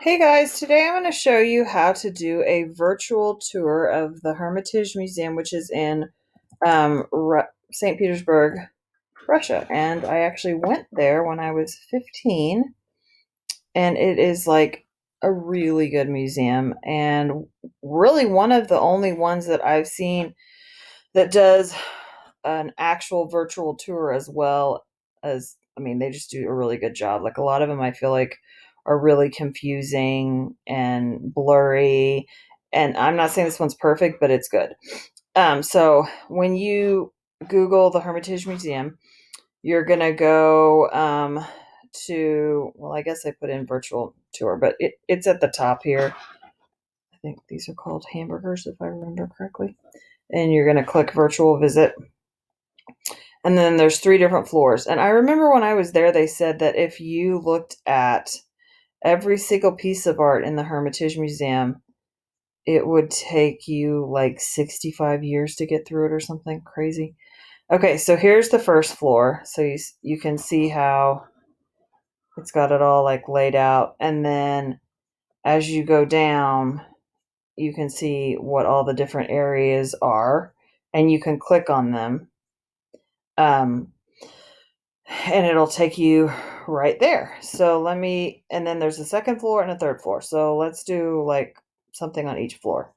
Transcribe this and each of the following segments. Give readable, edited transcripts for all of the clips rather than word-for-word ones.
Hey guys, today I'm going to show you how to do a virtual tour of the Hermitage Museum, which is in St. Petersburg, Russia. And I actually went there when I was 15, and it is like a really good museum, and really one of the only ones that I've seen that does an actual virtual tour as well as, I mean, they just do a really good job. Like a lot of them, I feel like are really confusing and blurry. And I'm not saying this one's perfect, but it's good. So when you Google the Hermitage Museum, you're gonna go to, well, I guess I put in virtual tour, but it's at the top here. I think these are called hamburgers, if I remember correctly. And you're gonna click virtual visit. And then there's three different floors. And I remember when I was there, they said that if you looked at every single piece of art in the Hermitage Museum, it would take you like 65 years to get through it or something crazy. Okay, so here's the first floor. So you can see how it's got it all like laid out. And then as you go down, you can see what all the different areas are, and you can click on them. And it'll take you right there. So and then there's a second floor and a third floor. So let's do like something on each floor.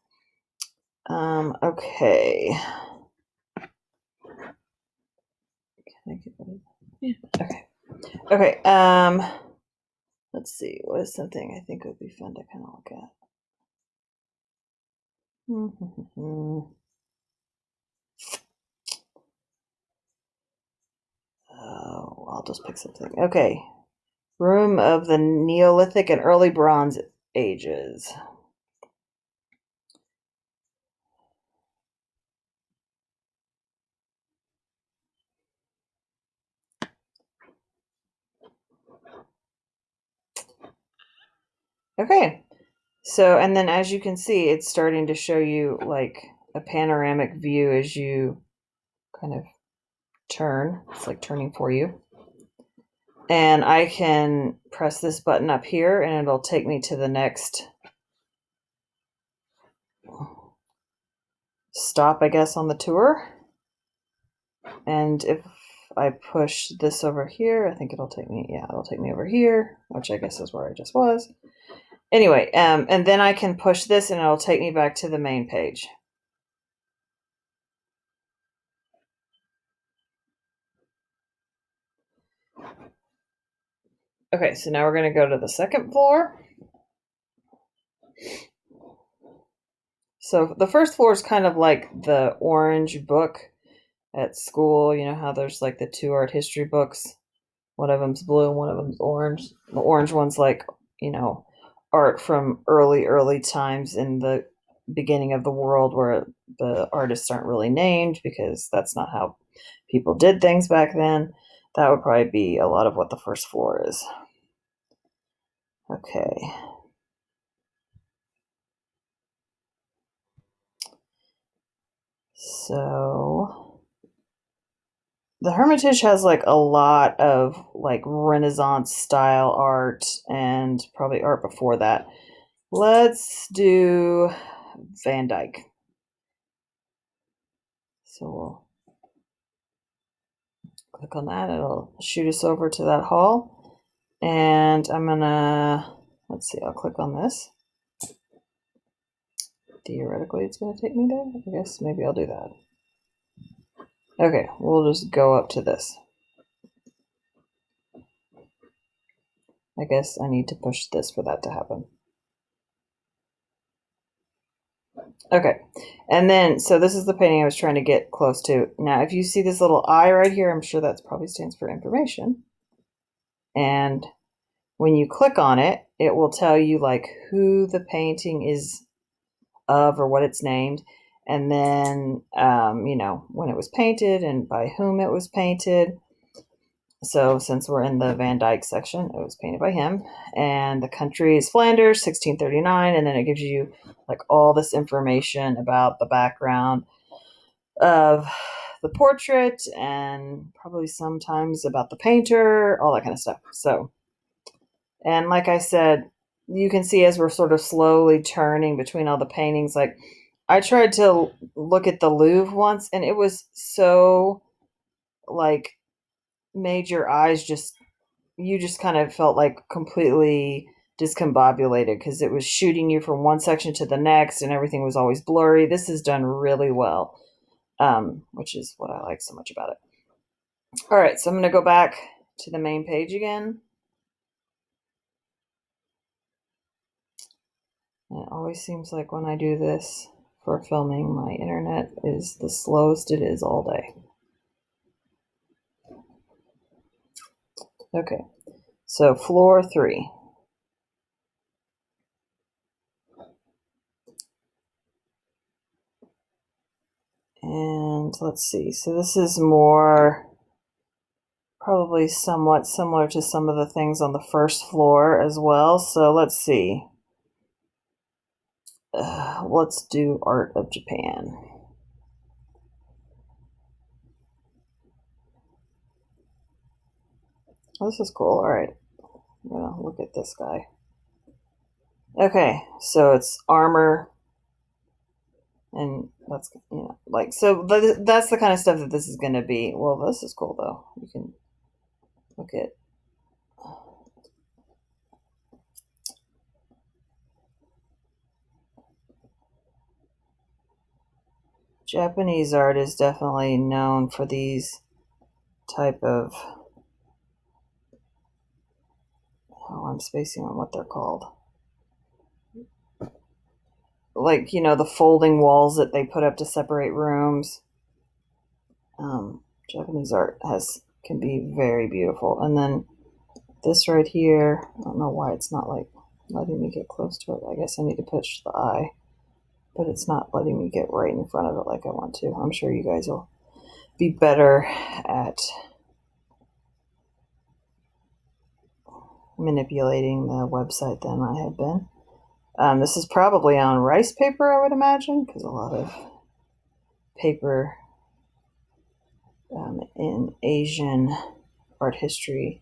Okay. Can I get rid of Yeah. Okay. Okay. Let's see. What is something I think would be fun to kind of look at? Oh, I'll just pick something. Okay. Room of the Neolithic and Early Bronze Ages. Okay. So, and then as you can see, it's starting to show you like a panoramic view as you kind of turn. It's like turning for you. And I can press this button up here and it'll take me to the next stop, I guess, on the tour. And if I push this over here, I think it'll take me over here, which I guess is where I just was. Anyway, and then I can push this and it'll take me back to the main page. Okay, so now we're going to go to the second floor. So the first floor is kind of like the orange book at school. You know how there's like the two art history books. One of them's blue and one of them's orange. The orange one's like, art from early times in the beginning of the world where the artists aren't really named because that's not how people did things back then. That would probably be a lot of what the first floor is. Okay. So the Hermitage has like a lot of like Renaissance style art and probably art before that. Let's do Van Dyke. So we'll click on that. It'll shoot us over to that hall. And I'm gonna, let's see, I'll click on this. Theoretically, it's gonna take me there. I guess maybe I'll do that. Okay, we'll just go up to this. I guess I need to push this for that to happen. Okay, and then, so this is the painting I was trying to get close to. Now, if you see this little eye right here, I'm sure that probably stands for information. And when you click on it, it will tell you like who the painting is of or what it's named. And then, when it was painted and by whom it was painted. So since we're in the Van Dyke section, it was painted by him. And the country is Flanders, 1639. And then it gives you like all this information about the background of the portrait and probably sometimes about the painter, all that kind of stuff. So, and like I said, you can see as we're sort of slowly turning between all the paintings, like I tried to look at the Louvre once and it was so like made your eyes just you just kind of felt like completely discombobulated because it was shooting you from one section to the next and everything was always blurry. This is done really well, which is what I like so much about it. All right, so I'm going to go back to the main page again. And it always seems like when I do this for filming, my internet is the slowest it is all day. Okay, so floor 3. And let's see, so this is more probably somewhat similar to some of the things on the first floor as well. So let's see. Let's do Art of Japan. Oh, this is cool. All right. I'm gonna look at this guy. Okay, so it's armor, and that's like so. That's the kind of stuff that this is gonna be. Well, this is cool though. You can look at. Japanese art is definitely known for these type of. Oh, I'm spacing on what they're called. Like, the folding walls that they put up to separate rooms. Japanese art can be very beautiful. And then this right here, I don't know why it's not like letting me get close to it. I guess I need to push the eye, but it's not letting me get right in front of it like I want to. I'm sure you guys will be better at manipulating the website than I have been. This is probably on rice paper, I would imagine, because a lot of paper in Asian art history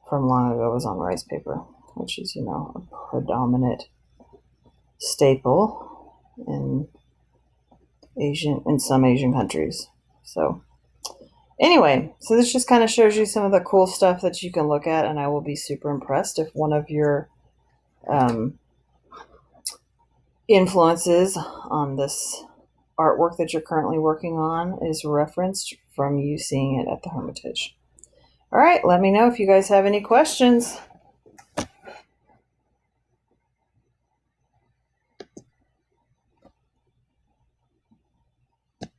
from long ago was on rice paper, which is, a predominant staple in some Asian countries. So anyway, so this just kind of shows you some of the cool stuff that you can look at, and I will be super impressed if one of your influences on this artwork that you're currently working on is referenced from you seeing it at the Hermitage. All right, let me know if you guys have any questions.